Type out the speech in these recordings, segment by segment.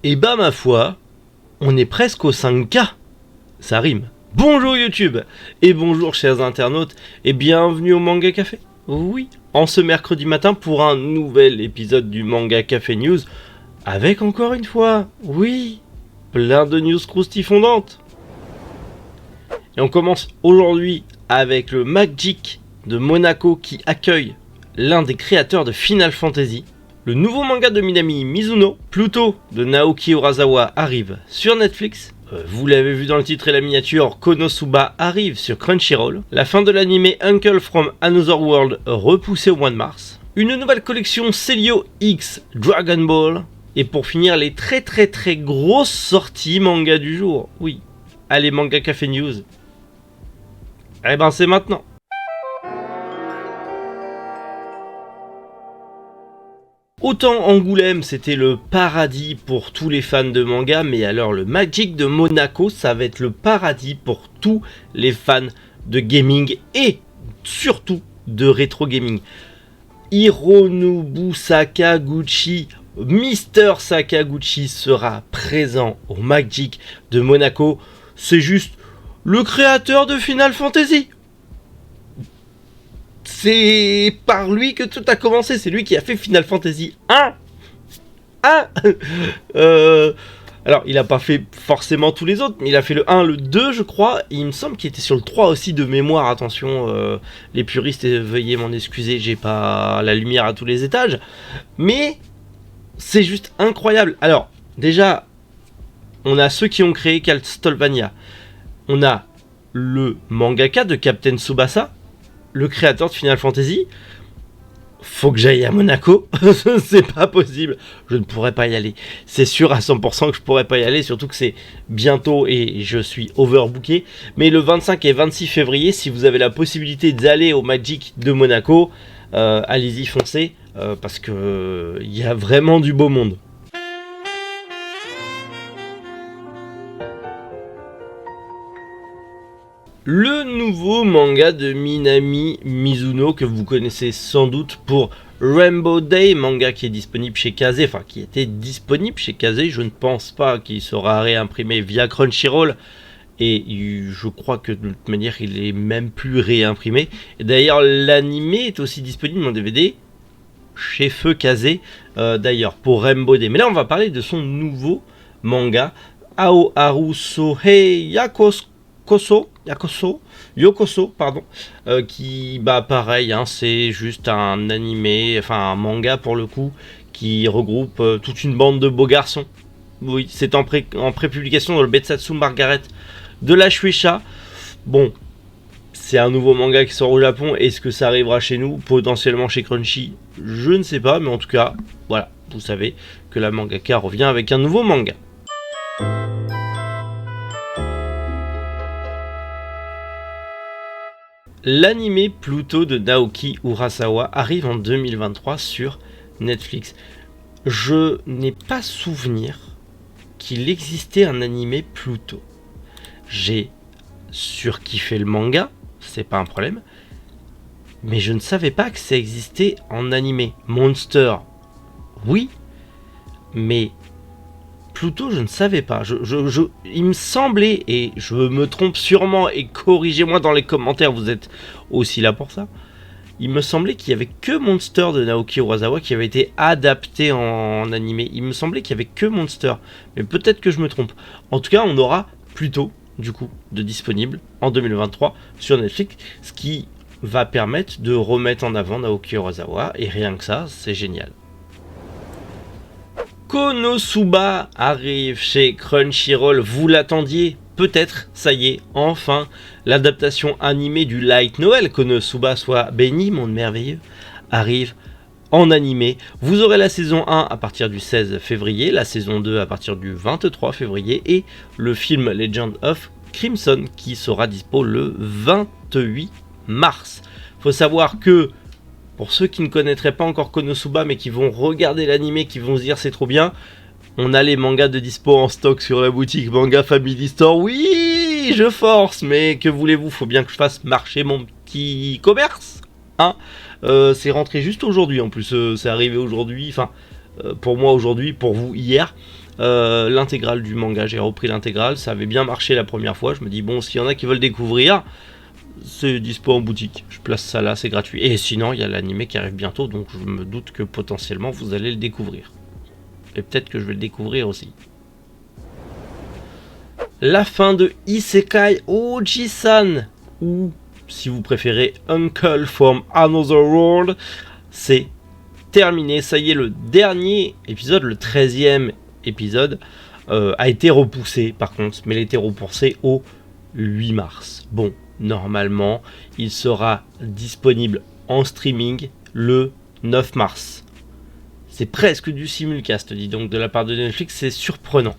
Et bah ma foi, on est presque au 5K. Ça rime. Bonjour YouTube et bonjour chers internautes et bienvenue au Manga Café. Oui, en ce mercredi matin pour un nouvel épisode du Manga Café News avec encore une fois, oui, plein de news croustifondantes. Et on commence aujourd'hui avec le Magic de Monaco qui accueille l'un des créateurs de Final Fantasy. Le nouveau manga de Minami Mizuno, Pluto de Naoki Urasawa, arrive sur Netflix. Vous l'avez vu dans le titre et la miniature, Konosuba arrive sur Crunchyroll. La fin de l'anime Uncle from Another World repoussée au mois de mars. Une nouvelle collection Celio X Dragon Ball. Et pour finir, les très grosses sorties manga du jour. Oui, allez Manga Café News. Eh ben c'est maintenant. Autant Angoulême c'était le paradis pour tous les fans de manga, mais alors le Magic de Monaco ça va être le paradis pour tous les fans de gaming et surtout de rétro gaming. Hironobu Sakaguchi, Mister Sakaguchi sera présent au Magic de Monaco. C'est juste le créateur de Final Fantasy. C'est par lui que tout a commencé, c'est lui qui a fait Final Fantasy 1. Alors, il n'a pas fait forcément tous les autres, mais il a fait le 1, le 2, je crois. Et il me semble qu'il était sur le 3 aussi de mémoire. Attention, les puristes, veuillez m'en excuser, j'ai pas la lumière à tous les étages. Mais c'est juste incroyable. Alors, déjà, on a ceux qui ont créé Castlevania. On a le mangaka de Captain Tsubasa, le créateur de Final Fantasy. Faut que j'aille à Monaco. C'est pas possible, je ne pourrais pas y aller, c'est sûr à 100% que je pourrais pas y aller, surtout que c'est bientôt et je suis overbooké. Mais le 25 et 26 février, si vous avez la possibilité d'aller au Magic de Monaco, allez-y, foncez, parce que il y a vraiment du beau monde. Le nouveau manga de Minami Mizuno que vous connaissez sans doute pour Rainbow Day, manga qui est disponible chez Kazé, enfin qui était disponible chez Kazé, je ne pense pas qu'il sera réimprimé via Crunchyroll et je crois que de toute manière il est même plus réimprimé. Et d'ailleurs l'animé est aussi disponible en DVD chez Feu Kazé d'ailleurs pour Rainbow Day. Mais là on va parler de son nouveau manga Aoharu Sohei Yokoso, pardon, qui, bah pareil, hein, c'est juste un animé, enfin un manga pour le coup, qui regroupe toute une bande de beaux garçons. Oui, c'est en pré-publication dans le Betsatsu Margaret de la Shueisha. Bon, c'est un nouveau manga qui sort au Japon, est-ce que ça arrivera chez nous, potentiellement chez Crunchy, je ne sais pas, mais en tout cas, voilà, vous savez que la mangaka revient avec un nouveau manga. L'anime Pluto de Naoki Urasawa arrive en 2023 sur Netflix. Je n'ai pas souvenir qu'il existait un anime Pluto. J'ai surkiffé le manga, c'est pas un problème, mais je ne savais pas que ça existait en anime. Monster, oui, mais Pluto, je ne savais pas. Il me semblait, et je me trompe sûrement, et corrigez-moi dans les commentaires, vous êtes aussi là pour ça. Il me semblait qu'il n'y avait que Monster de Naoki Urasawa qui avait été adapté en animé. Il me semblait qu'il n'y avait que Monster, mais peut-être que je me trompe. En tout cas, on aura Pluto, du coup, de disponible en 2023 sur Netflix, ce qui va permettre de remettre en avant Naoki Urasawa, et rien que ça, c'est génial. Konosuba arrive chez Crunchyroll, vous l'attendiez peut-être, ça y est, enfin, l'adaptation animée du Light Novel, Konosuba soit béni, monde merveilleux, arrive en animé. Vous aurez la saison 1 à partir du 16 février, la saison 2 à partir du 23 février, et le film Legend of Crimson qui sera dispo le 28 mars. Faut savoir que pour ceux qui ne connaîtraient pas encore Konosuba mais qui vont regarder l'animé, qui vont se dire c'est trop bien, on a les mangas de dispo en stock sur la boutique Manga Family Store. Oui, je force, mais que voulez-vous, faut bien que je fasse marcher mon petit commerce, hein. C'est rentré juste aujourd'hui en plus, c'est arrivé aujourd'hui, enfin pour moi aujourd'hui, pour vous hier. l'intégrale du manga. J'ai repris l'intégrale, ça avait bien marché la première fois. Je me dis bon, s'il y en a qui veulent découvrir, c'est dispo en boutique. Je place ça là, c'est gratuit. Et sinon, il y a l'animé qui arrive bientôt, donc je me doute que potentiellement vous allez le découvrir. Et peut-être que je vais le découvrir aussi. La fin de Isekai Oji-san, ou si vous préférez Uncle from Another World, c'est terminé. Ça y est, le dernier épisode, le 13e épisode, a été repoussé par contre, mais il a été repoussé au 8 mars. Bon, normalement, il sera disponible en streaming le 9 mars. C'est presque du simulcast, dis donc, de la part de Netflix, c'est surprenant.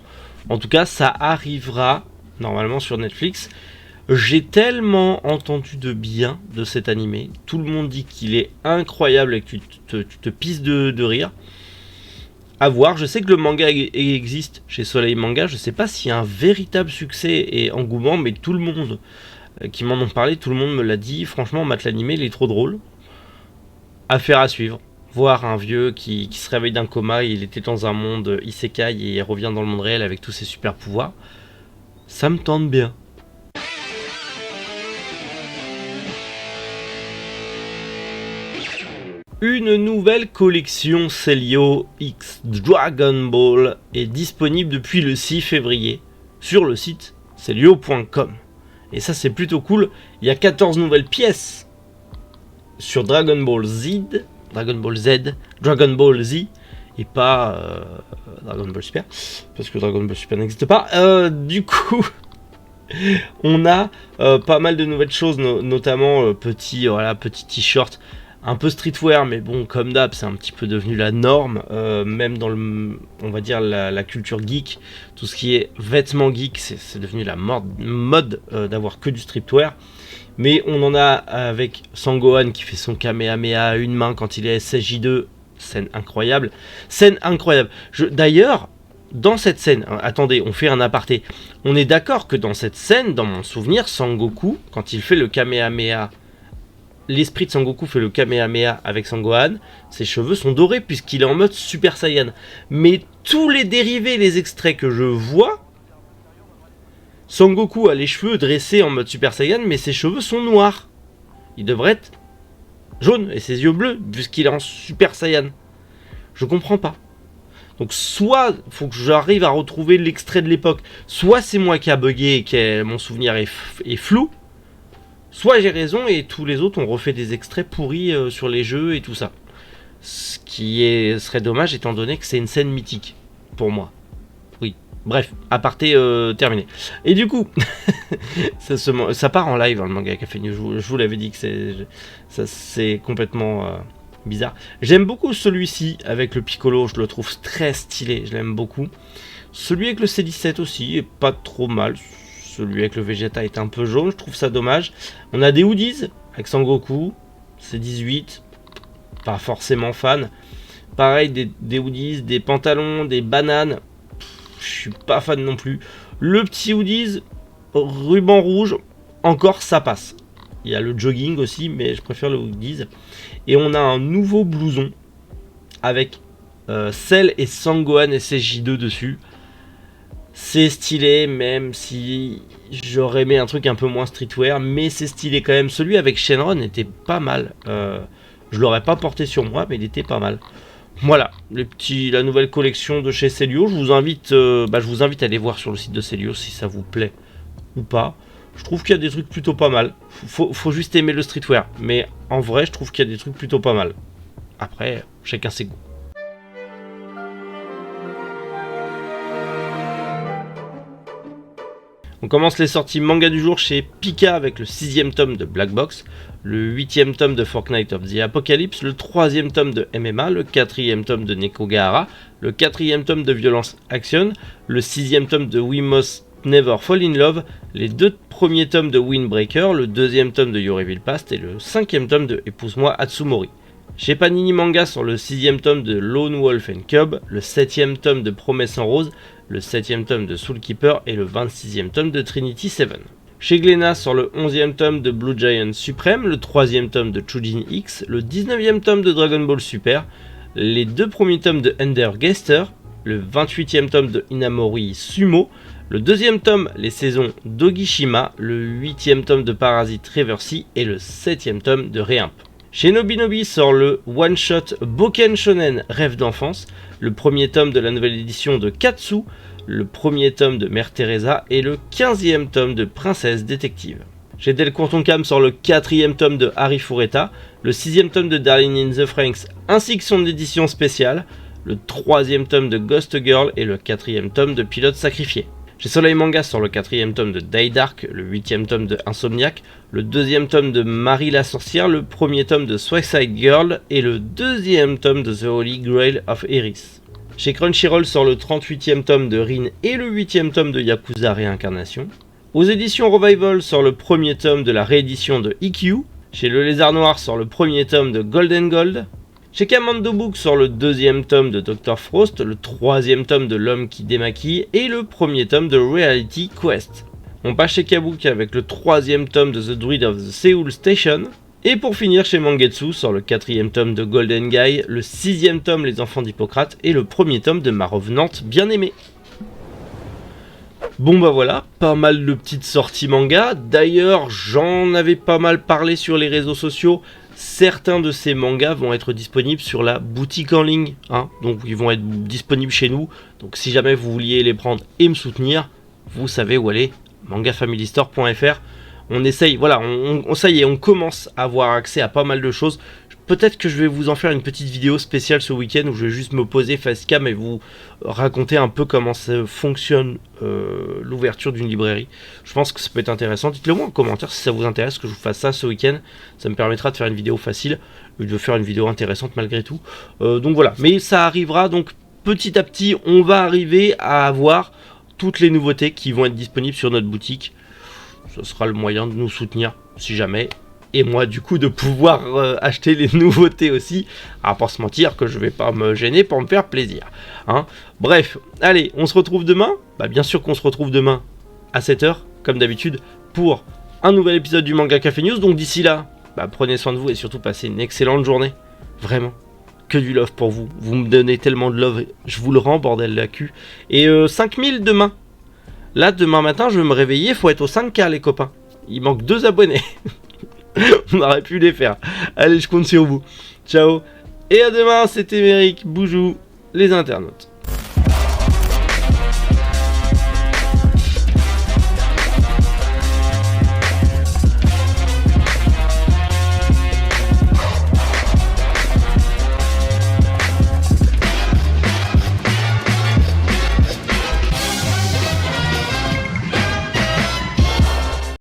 En tout cas, ça arrivera normalement sur Netflix. J'ai tellement entendu de bien de cet animé. Tout le monde dit qu'il est incroyable et que tu te pisses de rire. À voir. Je sais que le manga existe chez Soleil Manga. Je ne sais pas s'il y a un véritable succès et engouement, mais tout le monde qui m'en ont parlé, tout le monde me l'a dit. Franchement, mate l'animé, il est trop drôle. Affaire à suivre. Voir un vieux qui se réveille d'un coma, il était dans un monde isekai et il revient dans le monde réel avec tous ses super pouvoirs. Ça me tente bien. Une nouvelle collection Celio X Dragon Ball est disponible depuis le 6 février sur le site celio.com. Et ça c'est plutôt cool, il y a 14 nouvelles pièces sur Dragon Ball Z, Dragon Ball Z, et pas Dragon Ball Super, parce que Dragon Ball Super n'existe pas. Du coup, on a pas mal de nouvelles choses, notamment petit t-shirt, un peu streetwear, mais bon, comme d'hab, c'est un petit peu devenu la norme, même dans on va dire la culture geek, tout ce qui est vêtements geek, c'est devenu la mode d'avoir que du streetwear. Mais on en a avec Sangohan qui fait son Kamehameha à une main quand il est SSJ2. Scène incroyable. D'ailleurs, dans cette scène, attendez, on fait un aparté. On est d'accord que dans cette scène, dans mon souvenir, Sangoku, quand il fait le Kamehameha, l'esprit de Sangoku fait le Kamehameha avec Sangohan, ses cheveux sont dorés puisqu'il est en mode Super Saiyan. Mais tous les dérivés, les extraits que je vois, Sangoku a les cheveux dressés en mode Super Saiyan, mais ses cheveux sont noirs. Il devrait être jaune et ses yeux bleus, puisqu'il est en Super Saiyan. Je comprends pas. Donc soit faut que j'arrive à retrouver l'extrait de l'époque, soit c'est moi qui a bugué et que mon souvenir est flou, soit j'ai raison et tous les autres ont refait des extraits pourris sur les jeux et tout ça. Ce qui serait dommage étant donné que c'est une scène mythique, pour moi. Bref, aparté terminé. Et du coup, ça part en live, hein, le manga Café News. Je vous l'avais dit que c'est complètement bizarre. J'aime beaucoup celui-ci avec le Piccolo, je le trouve très stylé, je l'aime beaucoup. Celui avec le C17 aussi est pas trop mal. Celui avec le Vegeta est un peu jaune, je trouve ça dommage. On a des hoodies avec Sangoku, C18, pas forcément fan. Pareil, des hoodies, des pantalons, des bananes. Je suis pas fan non plus. Le petit hoodies, ruban rouge, encore ça passe. Il y a le jogging aussi, mais je préfère le hoodies. Et on a un nouveau blouson avec Cell et Sangohan et SSJ2 dessus. C'est stylé, même si j'aurais aimé un truc un peu moins streetwear, mais c'est stylé quand même. Celui avec Shenron était pas mal. Je l'aurais pas porté sur moi, mais il était pas mal. Voilà, la nouvelle collection de chez Celio. Je vous invite à aller voir sur le site de Celio si ça vous plaît ou pas. Je trouve qu'il y a des trucs plutôt pas mal. Faut juste aimer le streetwear. Mais en vrai, je trouve qu'il y a des trucs plutôt pas mal. Après, chacun ses goûts. On commence les sorties manga du jour chez Pika avec le 6e tome de Black Box, le 8e tome de Fortnite of the Apocalypse, le 3e tome de MMA, le 4e tome de Nekogahara, le 4e tome de Violence Action, le 6e tome de We Must Never Fall in Love, les 2 premiers tomes de Windbreaker, le 2e tome de Your Evil Past et le 5e tome de Épouse-moi Atsumori. Chez Panini Manga sur le 6e tome de Lone Wolf and Cub, le 7e tome de Promesse en Rose, le 7e tome de Soul Keeper et le 26e tome de Trinity 7. Chez Glénat sur le 11e tome de Blue Giant Supreme, le 3e tome de Chujin X, le 19e tome de Dragon Ball Super, les 2 premiers tomes de Ender Geister le 28e tome de Inamori Sumo, le 2e tome Les saisons d'Ogishima, le 8e tome de Parasite Reversi et le 7e tome de Réimp. Chez Nobinobi sort le one-shot Boken Shonen Rêve d'enfance, le premier tome de la nouvelle édition de Katsu, le premier tome de Mère Teresa et le 15e tome de Princesse Détective. Chez Delcourt Tonkam sort le 4e tome de Harry Fureta, le 6e tome de Darling in the Franxx ainsi que son édition spéciale, le 3e tome de Ghost Girl et le 4e tome de Pilote Sacrifié. Chez Soleil Manga sort le 4e tome de Die Dark, le 8e tome de Insomniac, le 2e tome de Marie la Sorcière, le 1er tome de Suicide Girl et le 2e tome de The Holy Grail of Eris. Chez Crunchyroll sort le 38e tome de Rin et le 8e tome de Yakuza Réincarnation. Aux éditions Revival sort le 1er tome de la réédition de EQ. Chez Le Lézard Noir sort le 1er tome de Golden Gold. Chez Kamando Book sort le 2e tome de Dr Frost, le 3e tome de L'Homme qui démaquille et le 1er tome de Reality Quest. On passe chez Kabuki avec le 3e tome de The Druid of the Seoul Station. Et pour finir, chez Mangetsu sort le 4e tome de Golden Guy, le 6e tome Les Enfants d'Hippocrate et le 1er tome de Ma Revenante Bien-Aimée. Bon bah voilà, pas mal de petites sorties manga. D'ailleurs, j'en avais pas mal parlé sur les réseaux sociaux. Certains de ces mangas vont être disponibles sur la boutique en ligne, donc ils vont être disponibles chez nous. Donc si jamais vous vouliez les prendre et me soutenir, vous savez où aller, mangafamilystore.fr. On essaye, voilà, ça y est, on commence à avoir accès à pas mal de choses. Peut-être que je vais vous en faire une petite vidéo spéciale ce week-end où je vais juste me poser face cam et vous raconter un peu comment ça fonctionne l'ouverture d'une librairie. Je pense que ça peut être intéressant. Dites-le moi en commentaire si ça vous intéresse que je vous fasse ça ce week-end. Ça me permettra de faire une vidéo facile et de faire une vidéo intéressante malgré tout. Donc voilà, mais ça arrivera. Donc petit à petit, on va arriver à avoir toutes les nouveautés qui vont être disponibles sur notre boutique. Ce sera le moyen de nous soutenir si jamais. Et moi du coup de pouvoir acheter les nouveautés aussi. À pas se mentir que je vais pas me gêner pour me faire plaisir. Bref, allez, on se retrouve demain. Bien sûr qu'on se retrouve demain à 7h, comme d'habitude, pour un nouvel épisode du Manga Café News. Donc d'ici là, prenez soin de vous et surtout passez une excellente journée. Vraiment, que du love pour vous. Vous me donnez tellement de love, je vous le rends, bordel la cul. Et 5000 demain. Là, demain matin, je vais me réveiller, faut être au 5K les copains. Il manque 2 abonnés. On aurait pu les faire. Allez, je compte sur vous. Ciao. Et à demain, c'était Méric Boujou, les internautes.